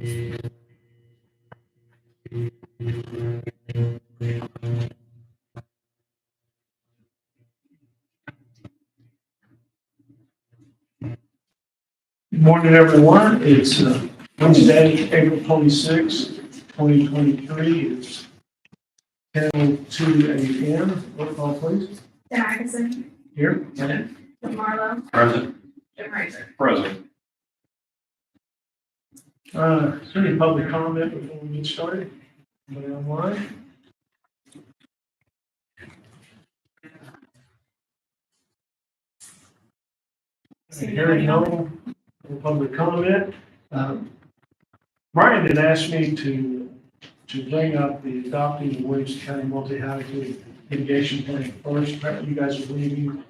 Good morning, everyone. It's Wednesday, April 26, 2023. It's 10:02 a.m. Roll call, please. Tim Atkinson, Here. Janet. Jim Marlowe, Present. Jim Razor. Present. Is there any public comment before we get started? Anybody online? Hearing no public comment. Brian had asked me to bring up the adopting the Williamson County multi-hazard mitigation plan first. Apparently you guys are leaving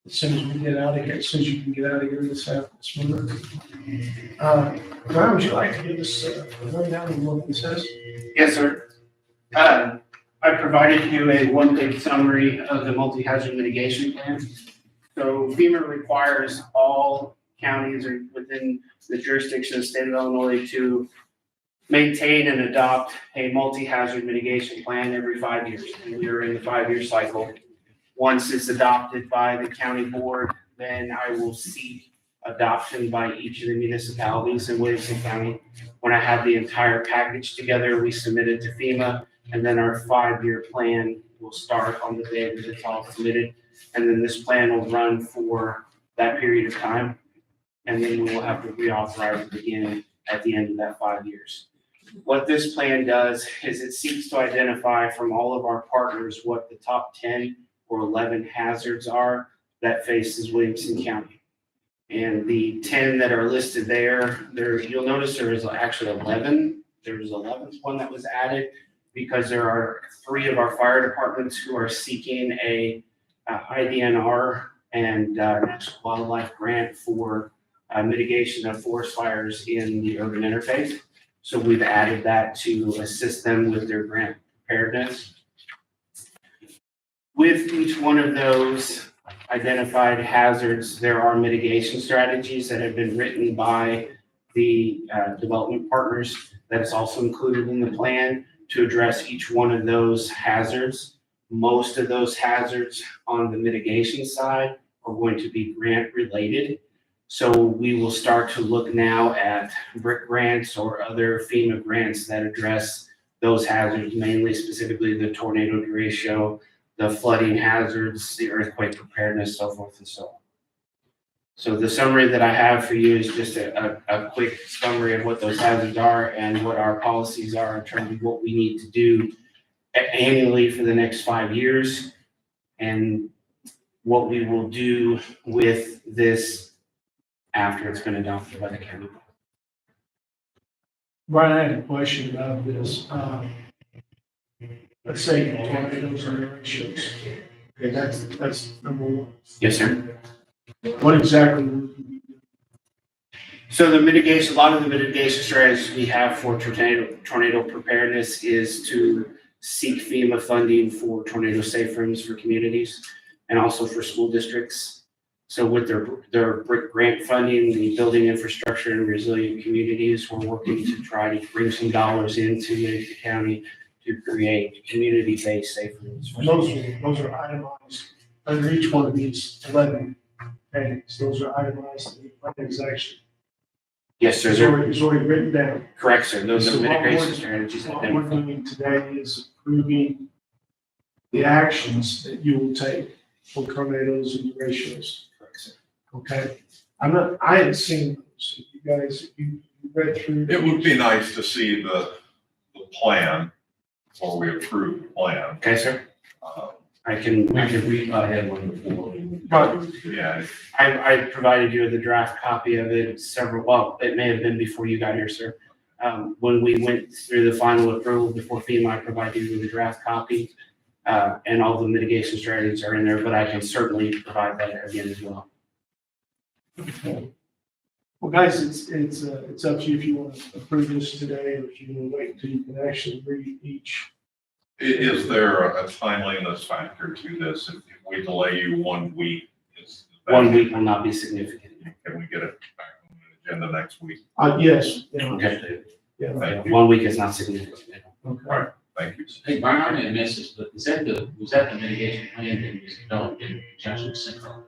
as soon as we get out of here, as soon as you can get out of here this afternoon. Brian, would you like to give us a rundown of what this says? Yes, sir. I provided you a one-page summary of the multi-hazard mitigation plan. So FEMA requires all counties or within the jurisdiction of the state of Illinois to maintain and adopt a multi-hazard mitigation plan every 5 years. And we are in the 5-year cycle. Once it's adopted by the county board, then I will seek adoption by each of the municipalities in Williamson County. When I have the entire package together, we submit it to FEMA, and then our 5-year plan will start on the day that it's all submitted. And then this plan will run for that period of time. And then we will have to reauthorize it again at the end of that 5 years. What this plan does is it seeks to identify from all of our partners what the top 10 or 11 hazards are that faces Williamson County. And the 10 that are listed there, you'll notice there is actually 11. There's 11th one that was added because there are 3 of our fire departments who are seeking a IDNR and National Wildlife Grant for mitigation of forest fires in the urban interface. So we've added that to assist them with their grant preparedness. With each one of those identified hazards, there are mitigation strategies that have been written by the development partners that is also included in the plan to address each one of those hazards. Most of those hazards on the mitigation side are going to be grant related. So we will start to look now at BRIC grants or other FEMA grants that address those hazards, mainly specifically the tornado derecho, the flooding hazards, the earthquake preparedness, so forth and so on. So the summary that I have for you is just a quick summary of what those hazards are and what our policies are in terms of what we need to do annually for the next 5 years, and what we will do with this after it's been adopted by the county. Brian, I had a question about this. Let's say tornadoes and derechos. Okay, that's number one. Yes, sir. What exactly would you be doing? So the mitigation, a lot of the mitigation strategies we have for tornado preparedness is to seek FEMA funding for tornado safe rooms for communities and also for school districts. So with their BRIC grant funding, the building infrastructure and resilient communities, we're working to try to bring some dollars into the county to create community-based safe rooms. Those are itemized under each one of these 11 headings. Those are itemized. The plan is actually Yes, sir. it's already written down. Correct, sir. Those So are what mitigation strategies. What we're doing today is approving the actions that you will take for tornadoes and derechos. Correct, sir. Okay? I hadn't seen those. So you guys, you read through. It would be nice to see the plan before we approve the plan. Okay, sir. I can read. I had one before. But Yeah, I provided you with a draft copy of it well, it may have been before you got here, sir. When we went through the final approval before FEMA, I provided you with a draft copy. And all the mitigation strategies are in there, but I can certainly provide that again as well. well, guys, it's up to you if you want to approve this today or if you want to wait until you can actually read each. is there a timeliness factor to this? If we delay you 1 week, is that- 1 week will not be significant. Can we get it back on the agenda next week? Yes. Yeah. Okay. Yeah. Thank you. 1 week is not significant. Okay. Thank you. Hey, Brian, I may have missed this, but was that the mitigation plan that was developed in conjunction with Central?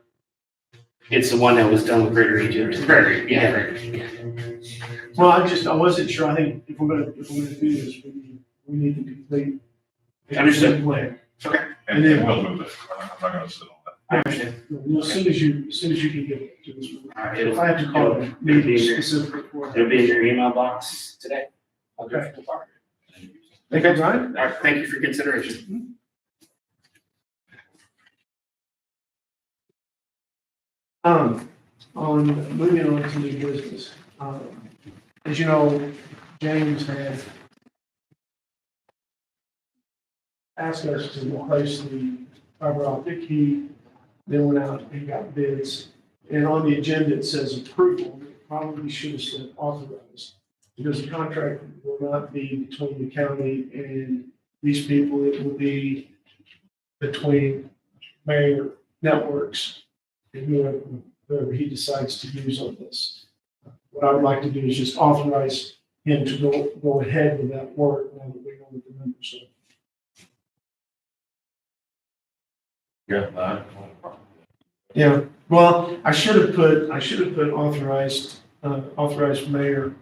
It's the one that was done with Greater Egypt. Yeah. Well, I wasn't sure. I think if we're gonna do this, we need to complete. the Understood. Plan. And then we'll move it. I'm not gonna sit on that. I understand. As soon as you can get it to us. All right, If I have to call it, maybe specifically for. It'll be in your email box today. I'll do it tomorrow. Thank you, Brian. All right, thank you for consideration. On moving on to new business, as you know, James had asked us to replace the fiber optic. He then went out and got bids, and on the agenda it says approval. It probably should have said authorized, because the contract will not be between the county and these people. It will be between Mayor Networks and whoever he decides to use on this. What I would like to do is just authorize him to go ahead with that work now that we know what the numbers are. Yeah, well, I should have put authorized mayor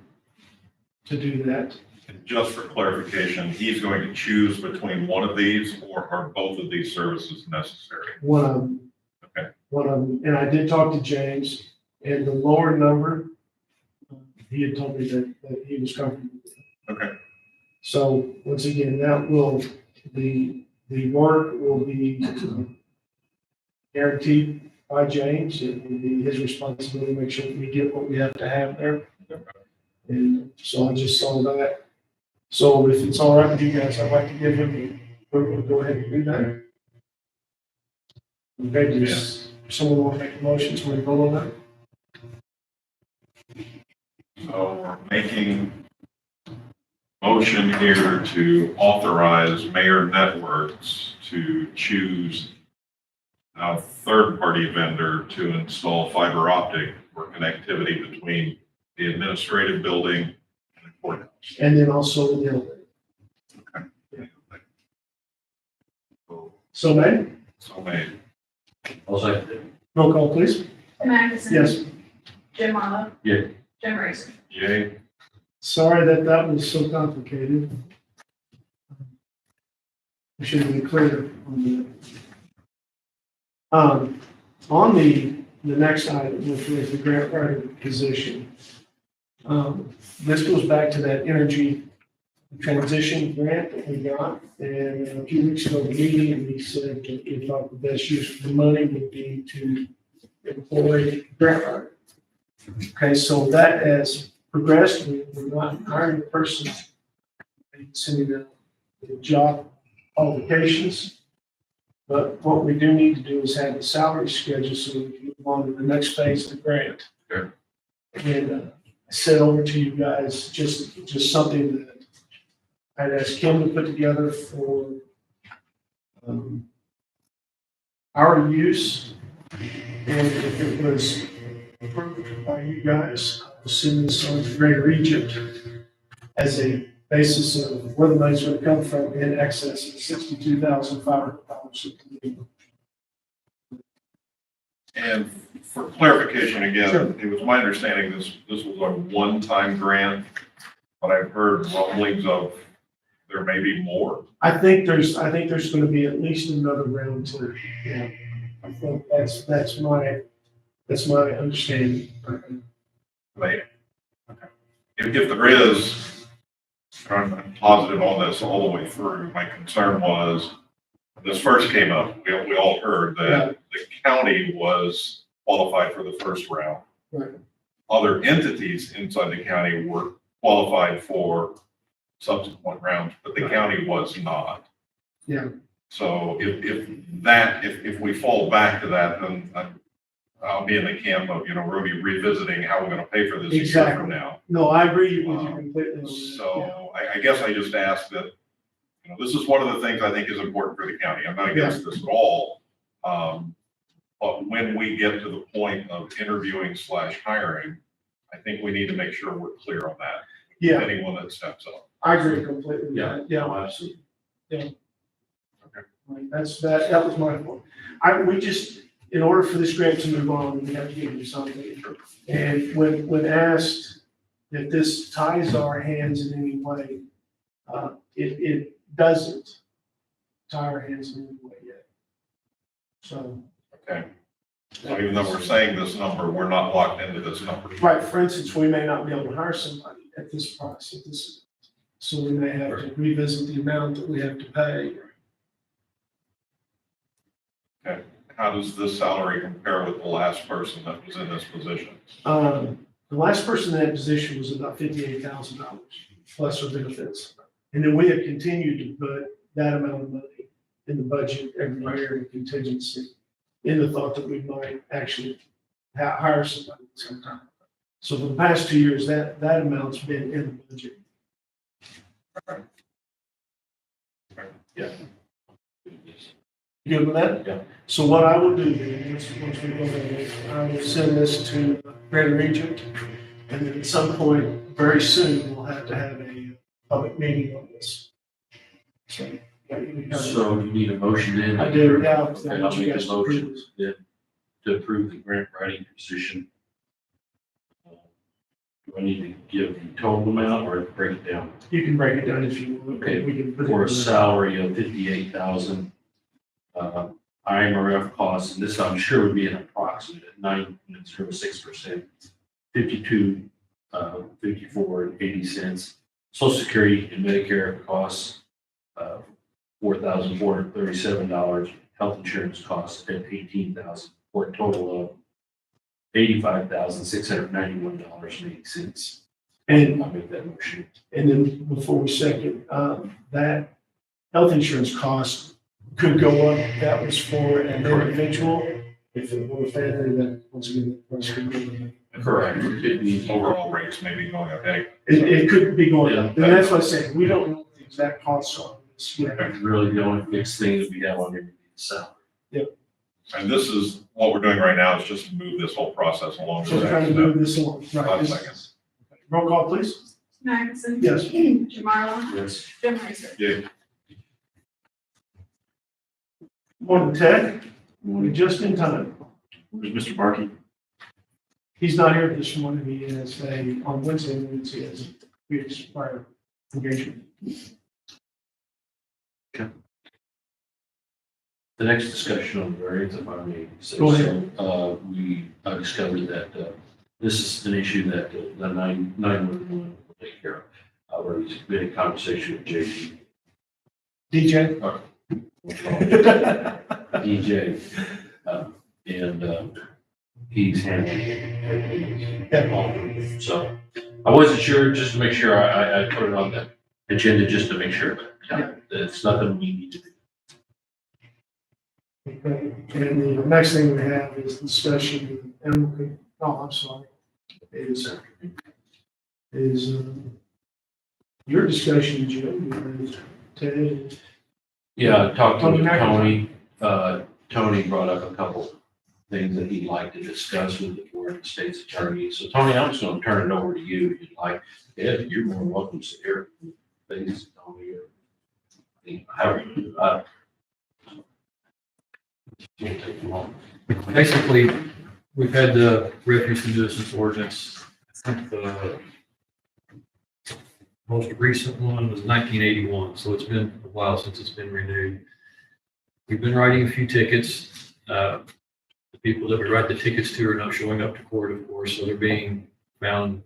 to do that. And just for clarification, he's going to choose between one of these, or are both of these services necessary? One of them. Okay. One of them, and I did talk to James, and the lower number, he had told me that he was comfortable with. Okay. So once again, that will, the work will be guaranteed by James. It will be his responsibility to make sure we get what we have to have there. And so I just saw that. So if it's all right with you guys, I'd like to give him, we'll go ahead and do that. Okay, does someone want to make a motion so we vote on that? So we're making motion here to authorize Mayor Networks to choose a third-party vendor to install fiber optic for connectivity between the administrative building and the courthouse. And then also the elevator. So, made. So made. Also, Roll call, please. Tim Atkinson. Yes. Jim Marlowe. Yeah. Jim Racer. Yay. Sorry that was so complicated. We should have been clear on that. On the next item, which was the grant writer position. This goes back to that energy transition grant that we got. And a few weeks ago, the meeting, we said that we thought the best use for the money would be to employ grant writer. Okay, so that has progressed. We're not hiring a person and sending them the job qualifications. But what we do need to do is have the salary schedule so we can move on to the next phase of the grant. Sure. And I sent over to you guys just something that I'd asked Kim to put together for our use. And if it was approved by you guys, I'll send this on to Greater Egypt as a basis of where the money's going to come from in excess of $62,500. And for clarification again, Sure. it was my understanding this was a one-time grant, but I've heard rumblings of there may be more. I think there's going to be at least another round two. Yeah, I think that's my understanding. Like, okay. If there is, I'm positive on this all the way through. My concern was, when this first came up, we all heard that the county was qualified for the first round. Right. Other entities inside the county were qualified for subsequent rounds, but the county was not. Yeah. So if we fall back to that, then I'll be in the camp of, we're going to be revisiting how we're going to pay for this a year Exactly. from now. No, I agree with you completely. on that. So I guess I just ask that, this is one of the things I think is important for the county. I'm not against this at all. But when we get to the point of interviewing / hiring, I think we need to make sure we're clear on that. Yeah, anyone that steps up. I agree completely. with Yeah. that. Yeah. No, absolutely. Right, that was my fault. We just, in order for this grant to move on, we have to give you something. And when asked if this ties our hands in any way, it doesn't tie our hands in any way yet. So, Okay. So even though we're saying this number, we're not locked into this number. right, for instance, we may not be able to hire somebody at this price, so we may have to revisit the amount that we have to pay. Okay. How does this salary compare with the last person that was in this position? The last person in that position was about $58,000 plus our benefits. And then we have continued to put that amount of money in the budget every year in contingency, in the thought that we might actually hire somebody sometime. So for the past 2 years, that amount's been in the budget. Yeah. You good with that? Yeah. So what I will do then, once we go there, I will send this to Grand Region. And then at some point, very soon, we'll have to have a public meeting on this. So, yeah, you can- So you need a motion in? I do, yeah. Okay, I'll make a motion to approve the grant writing position. Do I need to give the total amount or break it down? You can break it down if you want. Okay, We can put it For a in there. salary of 58,000. IMRF costs, and this I'm sure would be an approximate at 9.06%, 52, 54 and 80 cents. Social Security and Medicare costs, $4,437. Health insurance costs at $18,000 for a total of $85,691.80. And, I'll make that motion. and then before we second, that health insurance cost could go up. That was for an individual. If it were a family, then once again, the price could go up. Correct. It could be Overall rates may be going up anyway. It could be going up. Yeah. And that's what I said, we don't know what the exact costs are. really the only fixed thing that we have on here is salary. And this is, what we're doing right now is just move this whole process along. So we're trying to move this along. Right. 5 seconds. Roll call, please. Magnuson. Yes. Jim Marlowe. Yes. Jim Racer. Yeah. Morning, Ted. We're just in time. Where's Mr. Barkey? He's not here this morning. He has on Wednesday, he has a previous prior engagement. The next discussion on variance, if I may say Go ahead. so, we discovered that this is an issue that the 911 will take care of. I've already been in conversation with JP, DJ? DJ, and he's handling it. So I wasn't sure, just to make sure, I put it on the agenda just to make sure that it's nothing we need to do. Okay. And the next thing we have is discussion, and, I'm sorry, is your discussion, Jim, Ted. Yeah, I talked to Tony Tony. Tony brought up a couple things that he'd like to discuss with the board and state's attorney. So Tony, I'm just gonna turn it over to you if you'd like. Ed, you're more than welcome to sit here. Things, Tony, or however you do that. Can't take long. Basically, we've had the refuse and nuisance ordinance. I think the most recent one was 1981, so it's been a while since it's been renewed. We've been writing a few tickets. The people that we write the tickets to are not showing up to court, of course, so they're being found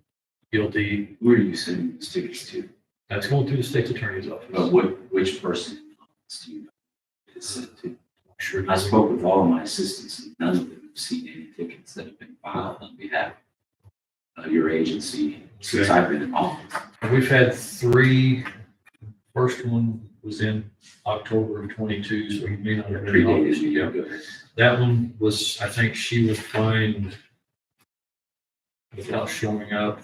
guilty. Where are you sending the tickets to? That's going through the state's attorney's office. But which person do you know it's sent to? Sure. I spoke with all of my assistants, and none of them have seen any tickets that have been filed on behalf of your agency since I've been involved. We've had 3. First one was in October of 22, so you may not have been in Predated office you, yet. go ahead. That one was, I think she was fined without showing up.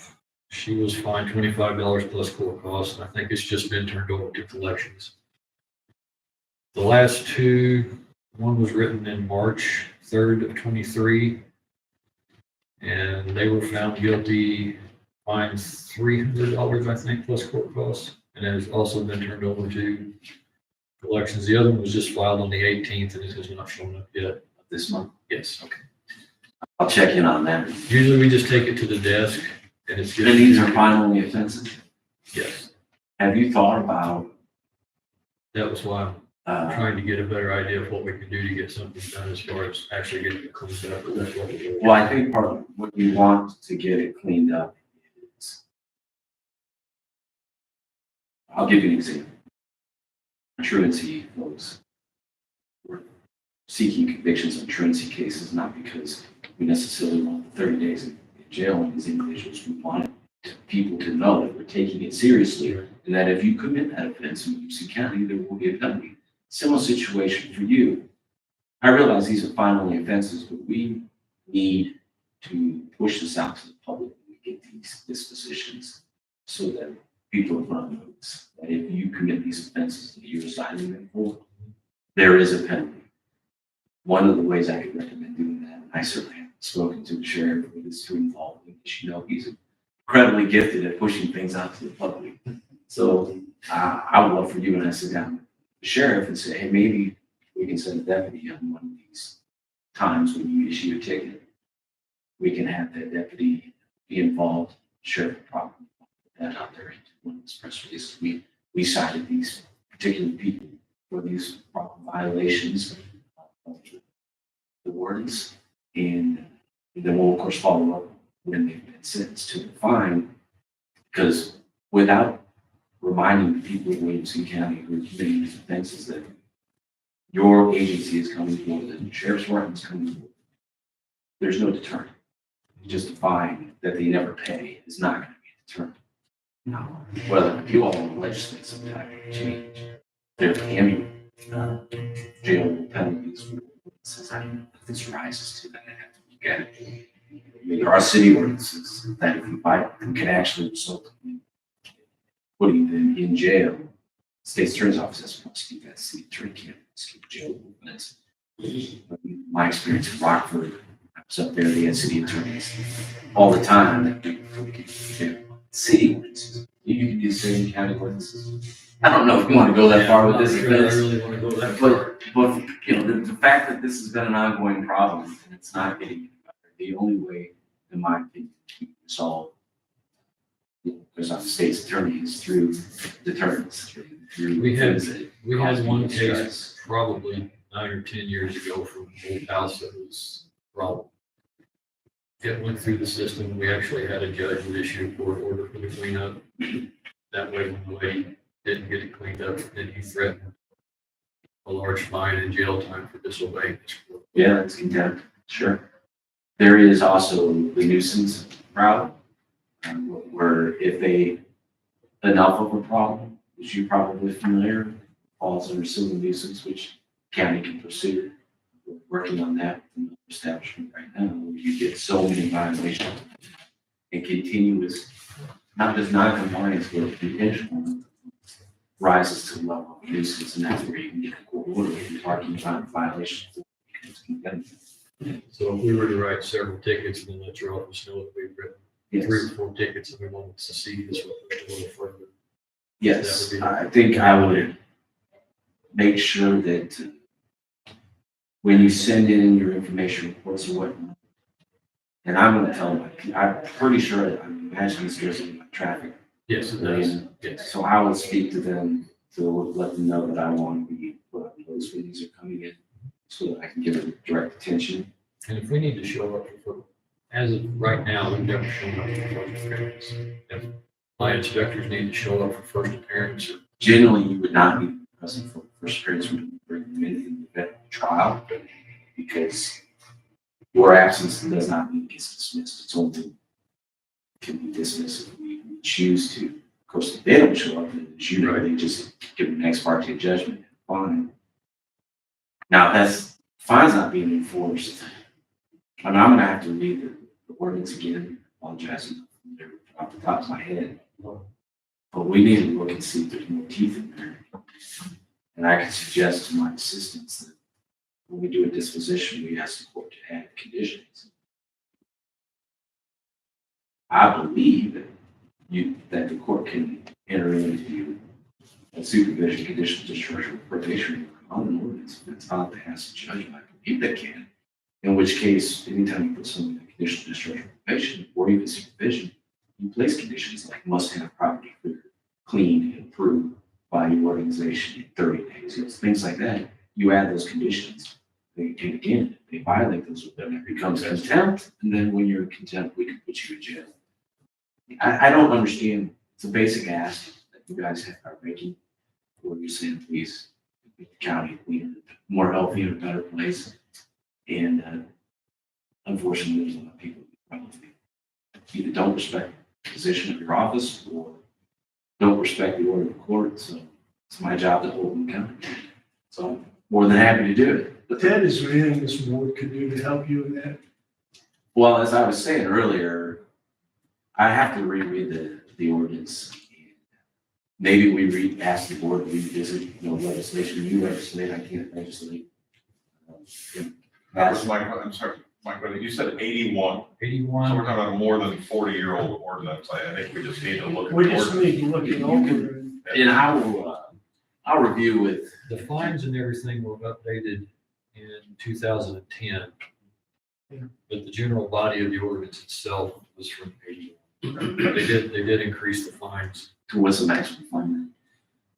She was fined $25 plus court costs, and I think it's just been turned over to collections. The last 2, one was written in March 3rd of 23, and they were found guilty fined $300, I think, plus court costs, and it has also been turned over to collections. The other one was just filed on the 18th, and it has not shown up yet. This month? Yes. Okay. I'll check in on that. Usually we just take it to the desk, and it's And just. these are finally offenses. Yes, Have you thought about, that was why I'm trying to get a better idea of what we can do to get something done as far as actually getting it cleaned up. But that's what we're doing. well, I think part of what you want to get it cleaned up is, I'll give you an example. Truancy folks, we're seeking convictions on truancy cases, not because we necessarily want 30 days in jail on these individuals. We want people to know that we're taking it seriously, and that if you commit that offense in Williamson County, there will be a penalty. Similar situation for you. I realize these are finally offenses, but we need to push this out to the public and get these dispositions so that people are not notice that if you commit these offenses that you're signing them for, there is a penalty. One of the ways I could recommend doing that, I certainly haven't spoken to the sheriff with this to involve him, because you know he's incredibly gifted at pushing things out to the public. So I would love for you and I sit down with the sheriff and say, hey, maybe we can send a deputy on one of these times when you issue a ticket. We can have that deputy be involved, sheriff probably put that out there into one of those press releases. We cited these particular people for these violations of the wardens, and then we'll of course follow up when they've been sentenced to a fine, because without reminding the people of Williamson County who are committing these offenses that your agency is coming forward, that the sheriff's department is coming forward, there's no deterrent. Just a fine that they never pay is not going to be a deterrent. No. Whether you all want to legislate some type of change, there can be jail penalties. Since this rises to that, I have to look at it. There are city ordinances that if you violate them can actually result in putting them in jail. State's attorney's office has to prosecute that. City attorney can't prosecute jail movements. My experience in Rockford, I was up there, they had city attorneys all the time that do city ordinances. You can do city county ordinances. I don't know if you want to go that far with this. I really want to go that far. But you know, the fact that this has been an ongoing problem and it's not getting better, the only way, in my opinion, to resolve, because our state's attorney is through deterrents, through We had- things that We cause had one people case stress. probably 9 or 10 years ago from an old house that was a problem. It went through the system. We actually had a judge that issued a court order for the cleanup. That way, when the lady didn't get it cleaned up, then he threatened a large fine and jail time for disobeying this court. Yeah, that's contempt, sure. There is also the nuisance route, where if they, enough of a problem, which you're probably familiar, falls under civil nuisance, which county can pursue. We're working on that in the establishment right now, where you get so many violations and continuous, not just non-compliance, but intentional rises to the level of nuisance, and that's where you can get a court order if you're talking about violations. So if we were to write several tickets and then let your office know if we've written Yes. 3 or 4 tickets and we wanted to see this one a little further. Yes, That would be- I think I would make sure that when you send in your information reports or whatnot, and I'm gonna tell them, I'm pretty sure, I'm imagining this goes in my traffic. Yes, it does. Yes. So I will speak to them to let them know that I want to be put on those when these are coming in, so that I can give it direct attention. And if we need to show up for, as of right now, we've never shown up for first appearance. If my inspectors need to show up for first appearance, Generally, you would not be present for first appearance when you bring them in the event of trial, because your absence does not mean it's dismissed. It's only can be dismissed if we choose to. Of course, if they don't show up, then it's usually they just give an ex parte judgment, fine. Now, that's fine's not being enforced. And I'm gonna have to read the ordinance again, apologizing off the top of my head. But we need to look and see if there's more teeth in there. And I can suggest to my assistants that when we do a disposition, we ask the court to add conditions. I believe that that the court can enter into a supervision, conditional discharge, or probation on an ordinance. If it's not passed judgment, I believe they can. In which case, anytime you put something in conditional discharge or probation, or even supervision, you place conditions like must have property cleared, cleaned, and approved by your organization in 30 days. You know, things like that. You add those conditions. And again, if they violate those, then it becomes contempt. And then when you're in contempt, we can put you in jail. I don't understand. It's a basic ask that you guys are making. What you're saying, please, make the county cleaner, more healthy and a better place. And unfortunately, there's a lot of people who probably either don't respect the position of your office or don't respect the order of the court. So it's my job to hold them accountable. So I'm more than happy to do it. But Ted, is there anything this board could do to help you in that? Well, as I was saying earlier, I have to reread the ordinance. Maybe we ask the board to revisit, legislation. You legislate, I can't legislate. That was I'm sorry, Michael, you said 81. So 81. we're talking about a more than 40-year-old ordinance. I think we just need to look at We the just ordinance. need to look it over. And I'll review with, The fines and everything were updated in 2010. Yeah. But the general body of the ordinance itself was from 81. They did increase the fines. to what's the maximum fine.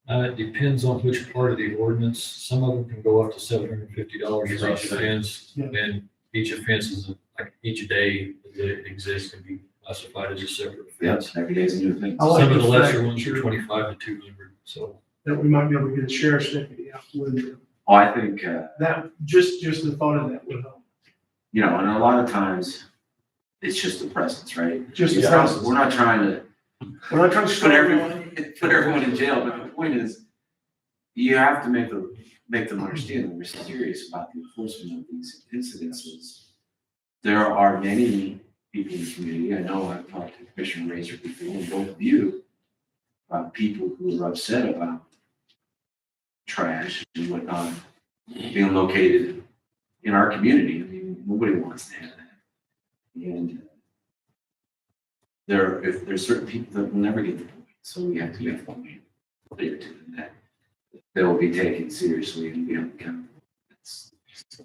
It depends on which part of the ordinance. Some of them can go up to $750 for each offense. Yeah. And each offense is like each day that it exists can be classified as a separate offense. Yes, every day's a new thing. I like Some of the the fact lesser that ones are you're- 25 to 200. So That we might be able to get a sheriff's deputy out with it. Oh, I think, That, just the thought of that would help. and a lot of times it's just the presence, right? Just the Yeah, presence. We're not trying to We're not trying to put start everyone in jail, but the point is, you have to make them understand that we're serious about the enforcement of these incidences. There are many people in the community, I know I've talked to Commissioner Razor before, and both of you, about people who are upset about trash and whatnot being located in our community. I mean, nobody wants to have that. And if there's certain people that will never get the point, so we have to make the point clear to them that they will be taken seriously and be held accountable.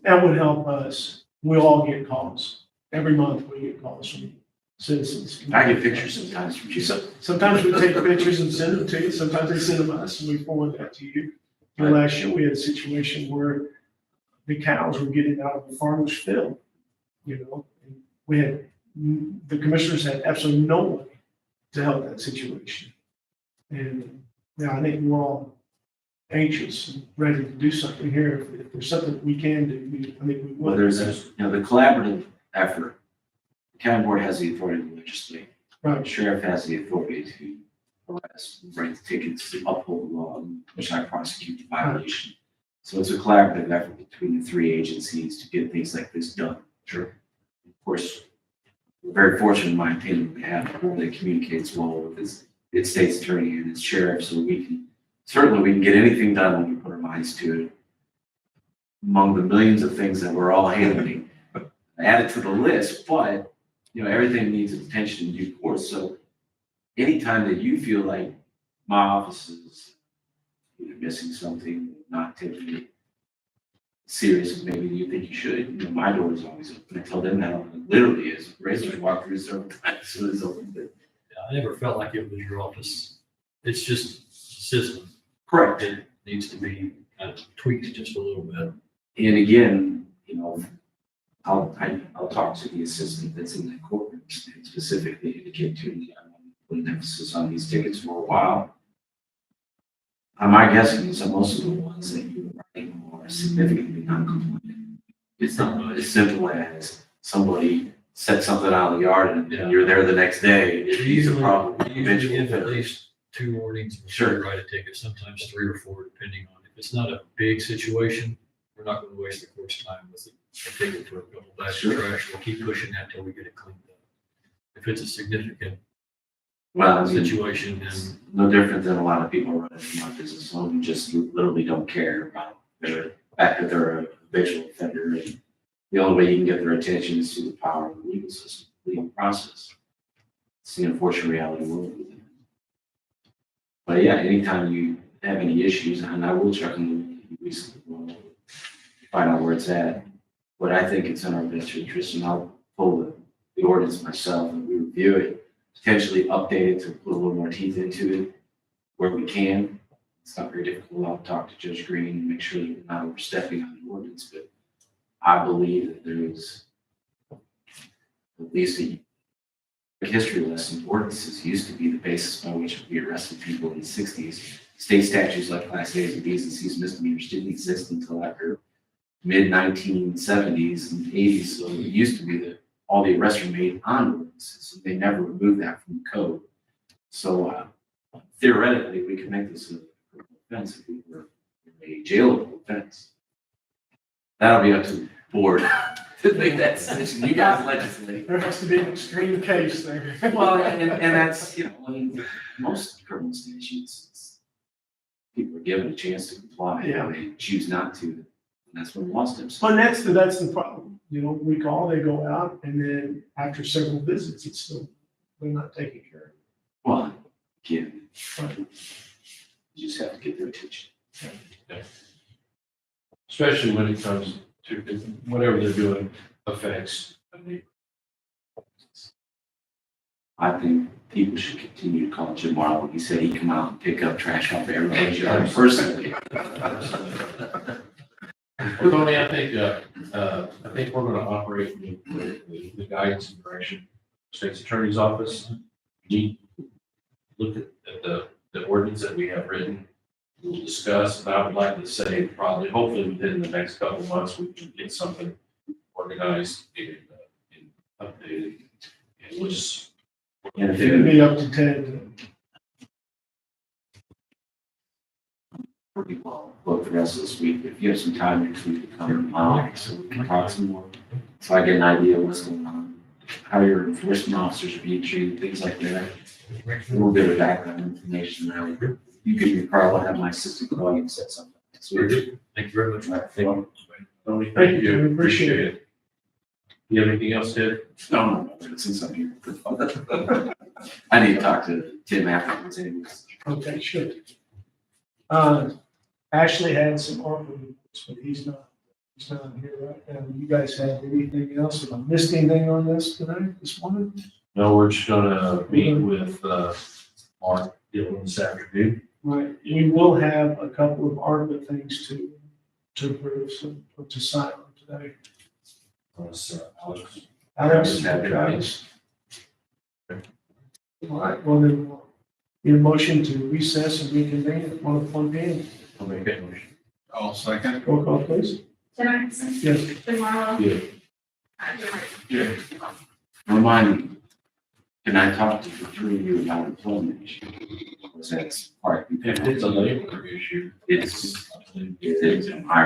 That would help us. We'll all get calls. Every month we get calls from citizens. I get pictures sometimes from you. Sometimes we take pictures and send them to you. Sometimes they send them us and we forward that to you. And last year we had a situation where the cows were getting out of the farmer's field, and we had, the commissioners had absolutely no way to help that situation. And I think we're all anxious and ready to do something here. If there's something we can do, I think we will. Well, there's the collaborative effort. The county board has the authority to legislate. Right. The sheriff has the authority to arrest, write the tickets, to uphold the law, which I prosecute the violation. So it's a collaborative effort between the three agencies to get things like this done. Sure. Of course, we're very fortunate, in my opinion, to have a board that communicates well with its state's attorney and its sheriff, so we can get anything done when we put our minds to it. Among the millions of things that we're all handling, added to the list, but everything needs attention in due course. So anytime that you feel like my office is either missing something, not taking it serious as maybe you think you should, my door is always open. I tell them that literally is. Razors walk through several times, so it's open. But I never felt like it was your office. It's just a system. correct. It needs to be kind of tweaked just a little bit. And again, I'll talk to the assistant that's in the courtroom and specifically indicate to me, I want to put an emphasis on these tickets for a while. My guessing is that most of the ones that you're writing are significantly non-compliant. It's not as simple as somebody set something out in the yard and you're there the next day. It's a problem. We usually Eventually, give at least 2 warnings before Sure. we write a ticket, sometimes 3 or 4, depending on if it's not a big situation. We're not going to waste the court's time with a ticket for a couple bags of Sure. trash. We'll keep pushing that till we get it cleaned up. If it's a significant well, I mean, situation, then no different than a lot of people running my business home who just literally don't care about the fact that they're a habitual offender. And the only way you can get their attention is through the power of the legal system, legal process. It's the unfortunate reality of the world. But yeah, anytime you have any issues, and I will check on the recently, find out where it's at. But I think it's in our best interest, and I'll pull the ordinance myself and we review it, potentially update it to put a little more teeth into it where we can. It's not very difficult. I'll talk to Judge Green and make sure that we're not overstepping on the ordinance, but I believe that there is at least a history lesson. Ordinances used to be the basis by which we arrested people in the 60s. State statutes like Class A's and B's and C's misdemeanors didn't exist until after mid-1970s and 80s. So it used to be that all the arrests were made on ordinances. So they never removed that from the code. So theoretically, we could make this a criminal offense if we were a jailable offense. That'll be up to the board to make that decision. You guys legislate. There has to be an extreme case there. Well, and that's, I mean, most criminal statutes, people are given a chance to comply. Yeah. They choose not to. And that's what law steps. But that's the problem. You know, we call, they go out, and then after several visits, it's still, they're not taking care of it. Well, again, Right. you just have to get their attention. Especially when it comes to whatever they're doing affects. I think people should continue to call Jim Marlowe. He said he'd come out and pick up trash off everybody's yard personally. Well, Tony, I think we're gonna operate with the guidance and direction, State's Attorney's Office. We look at the ordinance that we have written, we'll discuss, and I would like to say probably, hopefully within the next couple of months, we can get something organized and updated. And we'll just. And if It'd it be up to Ted. pretty well, book the rest of this week, if you have some time next week to come to my office, so we can talk some more. So I get an idea of what's going on, how your enforcement officers are being treated, things like that. A little bit of background information around it. You could be Carl, have my assistant call you and set something. Very good. Thank you very much. All right, thank you. Tony, Thank you, we appreciate it. You have anything else, Ted? No, since I'm here. I need to talk to Tim afterwards anyways. Okay, sure. Ashley had some ARPA reports, but he's not here right now. You guys have anything else? Have I missed anything on this morning? No, we're just gonna meet with, Mark Dillon this afternoon. Right, we will have a couple of ARPA things to approve, so, to sign on today. Alex. Alex, Travis. All right, well then, we'll need a motion to recess and reconvene at 1 p.m. I'll make that motion. I'll second. Roll call, please. Jim Anderson. Yes. Jim Marlowe. Yeah. Yeah. Remind me, can I talk to the three of you about employment issue? Because that's part. If it's a labor issue. It's, it is, I'm hiring